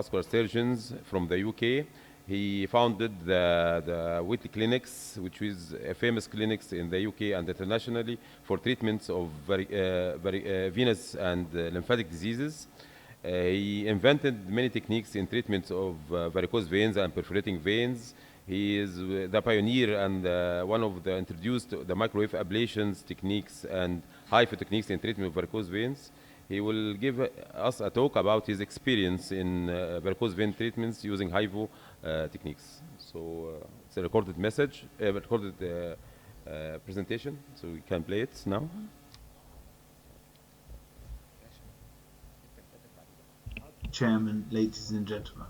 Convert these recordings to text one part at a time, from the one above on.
vascular surgeons from the UK. He founded the Whiteley clinics, which is a famous clinics in the UK and internationally for treatments of venous and lymphatic diseases. He invented many techniques in treatments of varicose veins and perforating veins. He is the pioneer and one of the introduced the microwave ablations techniques and HIFU techniques in treatment of varicose veins. He will give us a talk about his experience in varicose vein treatments using HIFU techniques. So it's a recorded message, recorded presentation, so we can play it now. Chairman, ladies and gentlemen,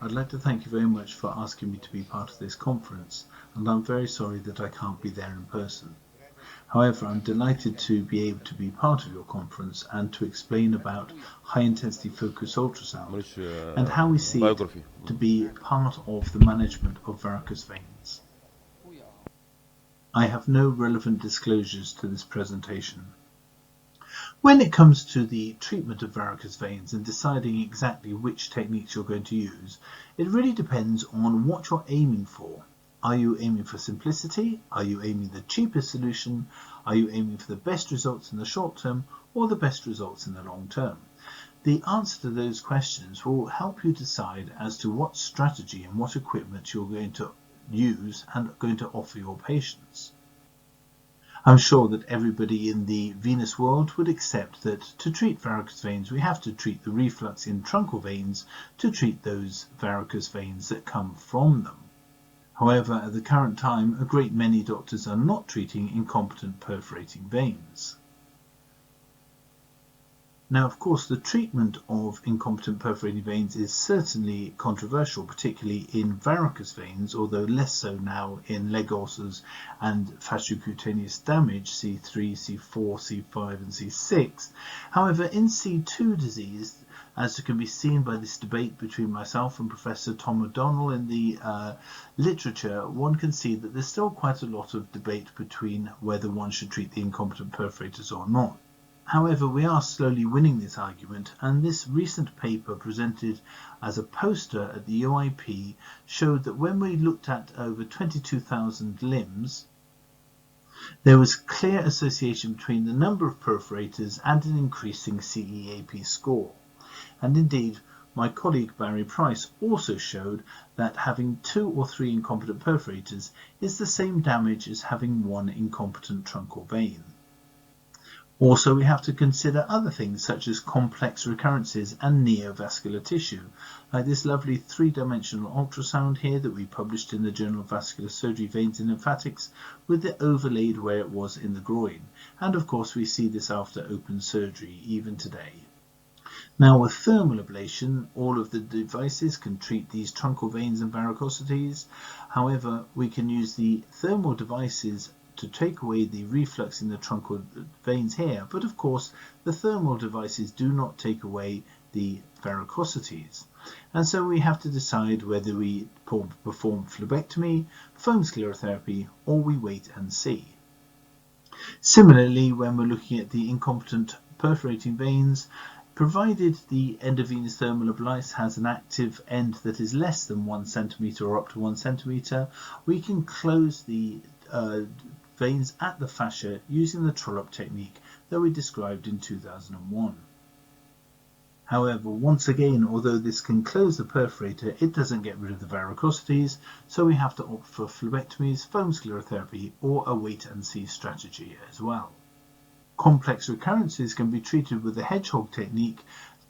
I'd like to thank you very much for asking me to be part of this conference, and I'm very sorry that I can't be there in person. However, I'm delighted to be able to be part of your conference and to explain about high-intensity focused ultrasound and how we see it to be part of the management of varicose veins. I have no relevant disclosures to this presentation. When it comes to the treatment of varicose veins and deciding exactly which techniques you're going to use, it really depends on what you're aiming for. Are you aiming for simplicity? Are you aiming the cheapest solution? Are you aiming for the best results in the short term or the best results in the long term? The answer to those questions will help you decide as to what strategy and what equipment you're going to use and going to offer your patients. I'm sure that everybody in the venous world would accept that to treat varicose veins we have to treat the reflux in truncal veins to treat those varicose veins that come from them. However, at the current time, a great many doctors are not treating incompetent perforating veins. Now, of course, the treatment of incompetent perforating veins is certainly controversial, particularly in varicose veins, although less so now in leg ulcers and fasciocutaneous damage, C3, C4, C5 and C6. However, in C2 disease, as can be seen by this debate between myself and Professor Tom O'Donnell in the literature, one can see that there's still quite a lot of debate between whether one should treat the incompetent perforators or not. However, we are slowly winning this argument, and this recent paper presented as a poster at the UIP showed that when we looked at over 22,000 limbs, there was clear association between the number of perforators and an increasing CEAP score. And indeed, my colleague Barry Price also showed that having 2 or 3 incompetent perforators is the same damage as having 1 incompetent truncal vein. Also, we have to consider other things such as complex recurrences and neovascular tissue, like this lovely 3-dimensional ultrasound here that we published in the Journal of Vascular Surgery, Veins and Lymphatics, with the overlaid where it was in the groin. And of course, we see this after open surgery even today. Now, with thermal ablation, all of the devices can treat these truncal veins and varicosities. However, we can use the thermal devices to take away the reflux in the truncal veins here, but of course the thermal devices do not take away the varicosities, and so we have to decide whether we perform phlebectomy, foam sclerotherapy, or we wait and see. Similarly, when we're looking at the incompetent perforating veins, provided the endovenous thermal ablation has an active end that is less than 1 centimeter or up to 1 centimeter, we can close the veins at the fascia using the Trollope technique that we described in 2001. However, once again, although this can close the perforator, it doesn't get rid of the varicosities, so we have to opt for phlebectomies, foam sclerotherapy, or a wait and see strategy as well. Complex recurrences can be treated with the hedgehog technique,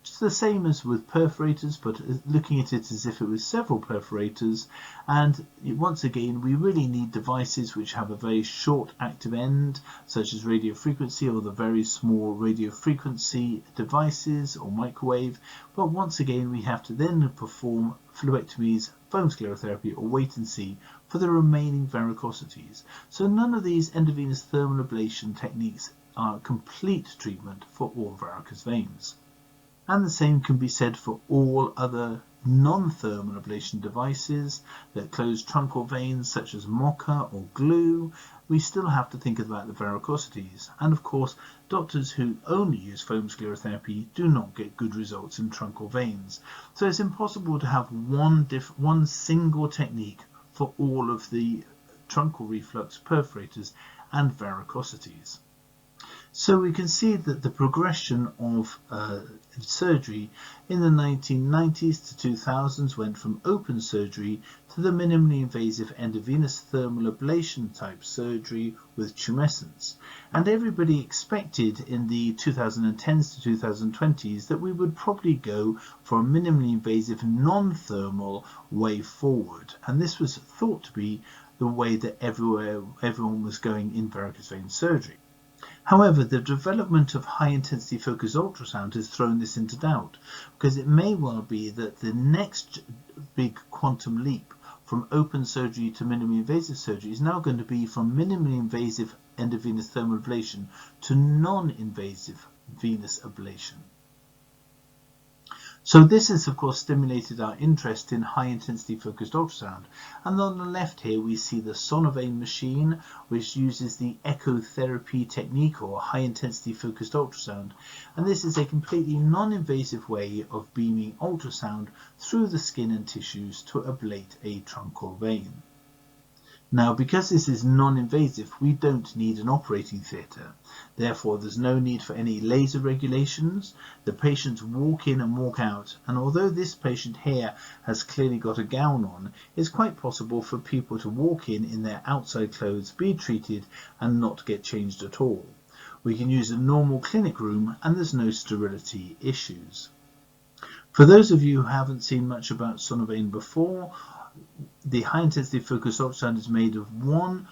just the same as with perforators, but looking at it as if it was several perforators. And once again, we really need devices which have a very short active end, such as radiofrequency or the very small radiofrequency devices or microwave. But once again, we have to then perform phlebectomies, foam sclerotherapy, or wait and see for the remaining varicosities. So none of these endovenous thermal ablation techniques are complete treatment for all varicose veins. And the same can be said for all other non-thermal ablation devices that close truncal veins such as mocha or glue, we still have to think about the varicosities. And of course, doctors who only use foam sclerotherapy do not get good results in truncal veins. So it's impossible to have one single technique for all of the truncal reflux perforators and varicosities. So we can see that the progression of surgery in the 1990s to 2000s went from open surgery to the minimally invasive endovenous thermal ablation type surgery with tumescence. And everybody expected in the 2010s to 2020s that we would probably go for a minimally invasive non-thermal way forward. And this was thought to be the way that everyone was going in varicose vein surgery. However, the development of high-intensity focused ultrasound has thrown this into doubt, because it may well be that the next big quantum leap from open surgery to minimally invasive surgery is now going to be from minimally invasive endovenous thermal ablation to non-invasive venous ablation. So this has of course stimulated our interest in high intensity focused ultrasound, and on the left here we see the Sonovane machine, which uses the echotherapy technique or high intensity focused ultrasound, and this is a completely non-invasive way of beaming ultrasound through the skin and tissues to ablate a truncal vein. Now, because this is non-invasive, we don't need an operating theatre. Therefore, there's no need for any laser regulations. The patients walk in and walk out, and although this patient here has clearly got a gown on, it's quite possible for people to walk in their outside clothes, be treated, and not get changed at all. We can use a normal clinic room, and there's no sterility issues. For those of you who haven't seen much about Sonovane before, the high-intensity focused ultrasound is made of one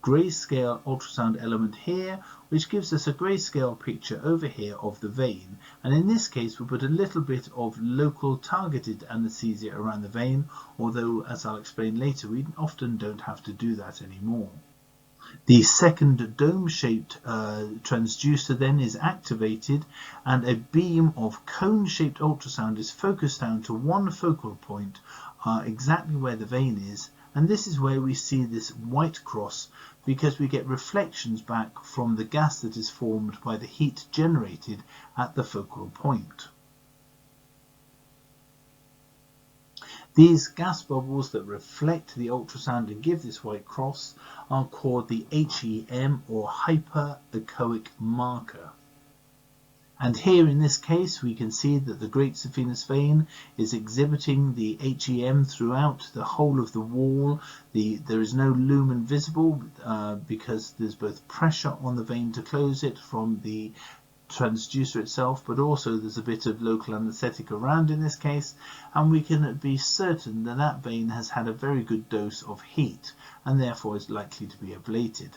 grayscale ultrasound element here, which gives us a grayscale picture over here of the vein. And in this case, we put a little bit of local targeted anesthesia around the vein, although, as I'll explain later, we often don't have to do that anymore. The second dome-shaped transducer then is activated, and a beam of cone-shaped ultrasound is focused down to one focal point, exactly where the vein is, and this is where we see this white cross, because we get reflections back from the gas that is formed by the heat generated at the focal point. These gas bubbles that reflect the ultrasound and give this white cross are called the HEM or hyperechoic marker. And here in this case we can see that the great saphenous vein is exhibiting the HEM throughout the whole of the wall. There is no lumen visible because there's both pressure on the vein to close it from the transducer itself, but also there's a bit of local anesthetic around in this case, and we can be certain that that vein has had a very good dose of heat and therefore is likely to be ablated.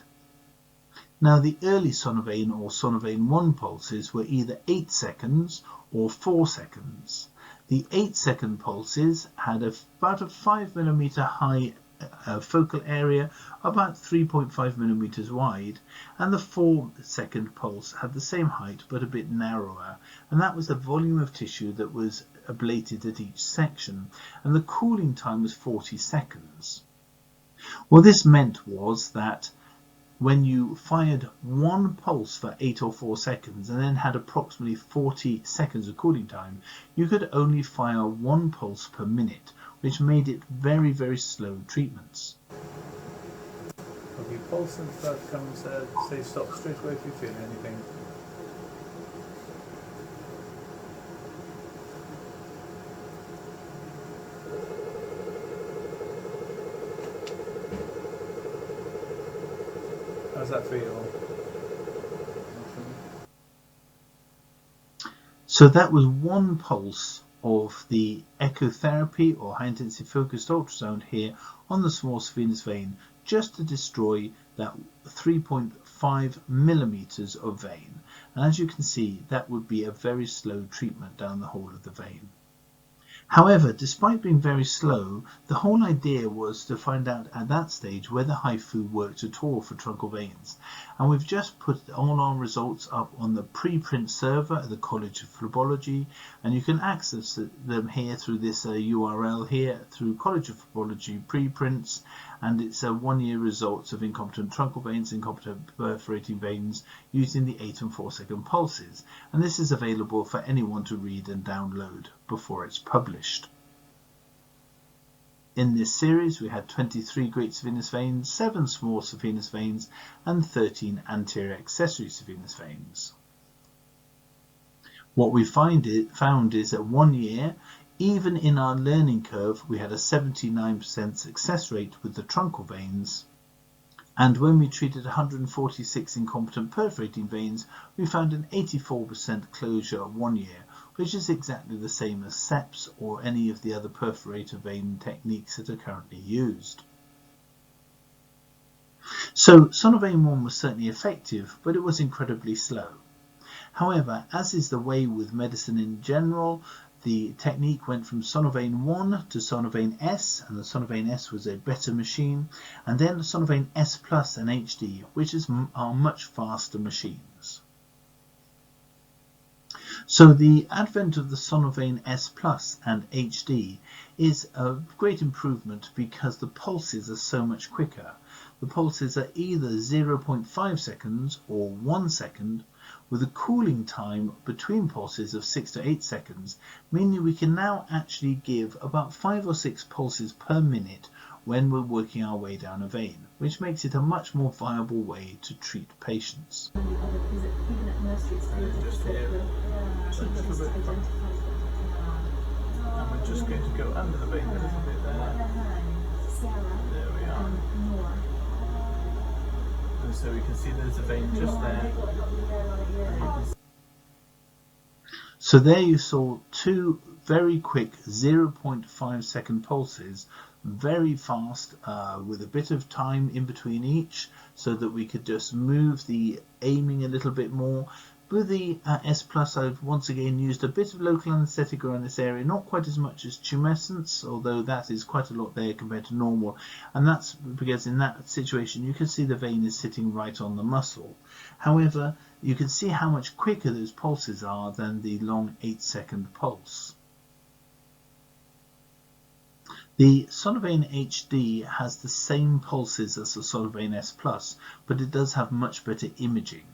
Now, the early Sonovane or Sonovane 1 pulses were either 8 seconds or 4 seconds. The 8-second pulses had about a 5 millimeter high focal area, about 3.5 millimeters wide, and the 4-second pulse had the same height but a bit narrower, and that was the volume of tissue that was ablated at each section, and the cooling time was 40 seconds. What this meant was that when you fired one pulse for 8 or 4 seconds and then had approximately 40 seconds of cooling time, you could only fire one pulse per minute, which made it very, very slow treatments. If you pulse and start comes, say stop straight away if you feel anything. How's that feel? So that was one pulse of the echotherapy or high intensity focused ultrasound here on the small saphenous vein, just to destroy that 3.5 millimeters of vein. And as you can see, that would be a very slow treatment down the whole of the vein. However, despite being very slow, the whole idea was to find out at that stage whether HIFU worked at all for truncal veins. And we've just put all our results up on the preprint server at the College of Phlebology, and you can access them here through this URL here through College of Phlebology preprints, and it's 1 year results of incompetent truncal veins, incompetent perforating veins using the 8 and 4 second pulses. And this is available for anyone to read and download before it's published. In this series we had 23 great saphenous veins, 7 small saphenous veins and 13 anterior accessory saphenous veins. What we found is that 1 year, even in our learning curve, we had a 79% success rate with the truncal veins, and when we treated 146 incompetent perforating veins, we found an 84% closure at 1 year, which is exactly the same as SEPS or any of the other perforator vein techniques that are currently used. So Sonovane 1 was certainly effective, but it was incredibly slow. However, as is the way with medicine in general, the technique went from Sonovane 1 to Sonovane S, and the Sonovane S was a better machine, and then Sonovane S Plus and HD, which are much faster machines. So the advent of the Sonovane S Plus and HD is a great improvement because the pulses are so much quicker. The pulses are either 0.5 seconds or 1 second, with a cooling time between pulses of 6 to 8 seconds, meaning we can now actually give about 5 or 6 pulses per minute when we're working our way down a vein, which makes it a much more viable way to treat patients. Just here, just a little bit, and we're just going to go under the vein a little bit there. There we are. And so we can see there's a vein just there. So there you saw 2 very quick 0.5 second pulses, very fast, with a bit of time in between each, so that we could just move the aiming a little bit more. With the S Plus, I've once again used a bit of local anaesthetic around this area, not quite as much as tumescence, although that is quite a lot there compared to normal, and that's because in that situation you can see the vein is sitting right on the muscle. However, you can see how much quicker those pulses are than the long 8-second pulse. The Sonovane HD has the same pulses as the Sonovane S Plus, but it does have much better imaging.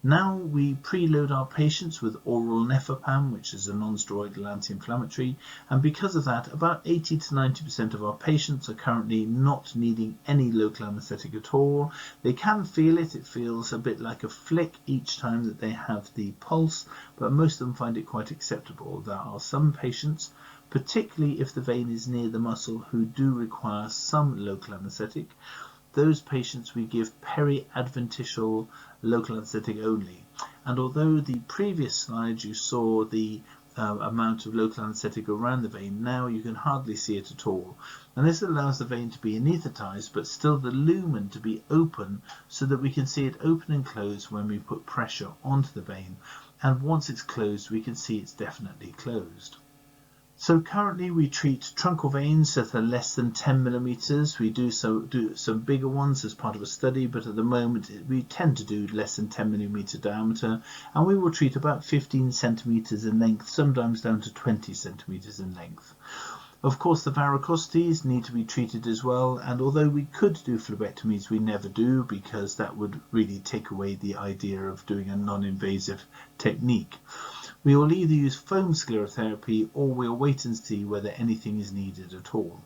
Now we preload our patients with oral nefapam, which is a non-steroidal anti-inflammatory, and because of that, about 80 to 90% of our patients are currently not needing any local anaesthetic at all. They can feel it. It feels a bit like a flick each time that they have the pulse, but most of them find it quite acceptable. There are some patients, particularly if the vein is near the muscle, who do require some local anaesthetic. Those patients we give peri-adventitial local anaesthetic only. And although the previous slide you saw the amount of local anaesthetic around the vein, now you can hardly see it at all. And this allows the vein to be anaesthetized, but still the lumen to be open, so that we can see it open and close when we put pressure onto the vein. And once it's closed, we can see it's definitely closed. So currently we treat truncal veins that are less than 10 millimeters. We do some bigger ones as part of a study, but at the moment we tend to do less than 10 millimeter diameter, and we will treat about 15 centimeters in length, sometimes down to 20 centimeters in length. Of course, the varicosities need to be treated as well, and although we could do phlebectomies, we never do, because that would really take away the idea of doing a non-invasive technique. We will either use foam sclerotherapy, or we'll wait and see whether anything is needed at all.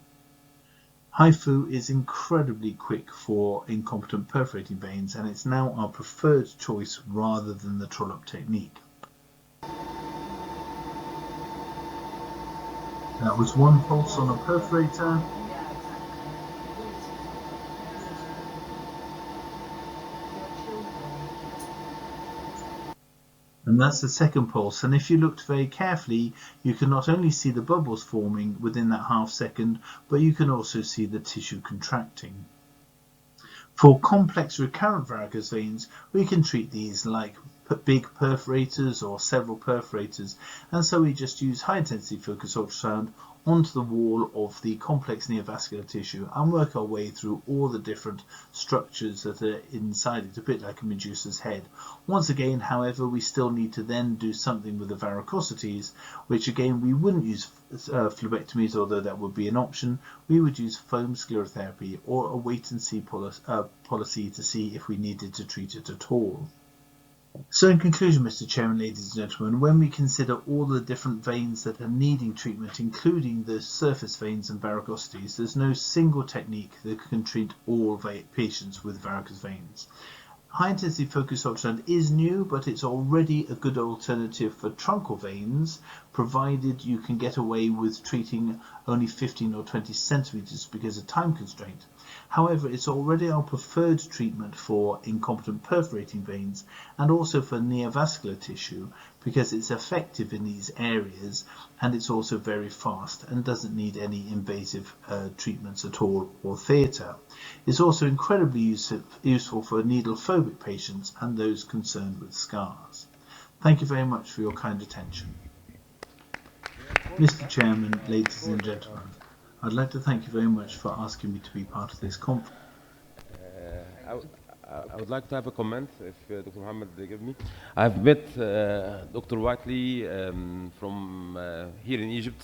HIFU is incredibly quick for incompetent perforating veins, and it's now our preferred choice rather than the trollop technique. That was 1 pulse on a perforator. And that's the second pulse, and if you looked very carefully, you can not only see the bubbles forming within that half second, but you can also see the tissue contracting. For complex recurrent varicose veins, we can treat these like big perforators or several perforators, and so we just use high intensity focused ultrasound onto the wall of the complex neovascular tissue and work our way through all the different structures that are inside it, a bit like a Medusa's head. Once again, however, we still need to then do something with the varicosities, which again we wouldn't use phlebectomies, although that would be an option. We would use foam sclerotherapy or a wait and see policy to see if we needed to treat it at all. So in conclusion, Mr. Chairman, ladies and gentlemen, when we consider all the different veins that are needing treatment, including the surface veins and varicosities, there's no single technique that can treat all patients with varicose veins. High-intensity focused ultrasound is new, but it's already a good alternative for truncal veins, provided you can get away with treating only 15 or 20 centimeters because of time constraint. However, it's already our preferred treatment for incompetent perforating veins and also for neovascular tissue because it's effective in these areas and it's also very fast and doesn't need any invasive treatments at all or theatre. It's also incredibly useful for needle phobic patients and those concerned with scars. Thank you very much for your kind attention. Mr. Chairman, ladies and gentlemen, I'd like to thank you very much for asking me to be part of this conference. I would like to have a comment, if Dr. Mohammed give me. I've met Dr. Whiteley from here in Egypt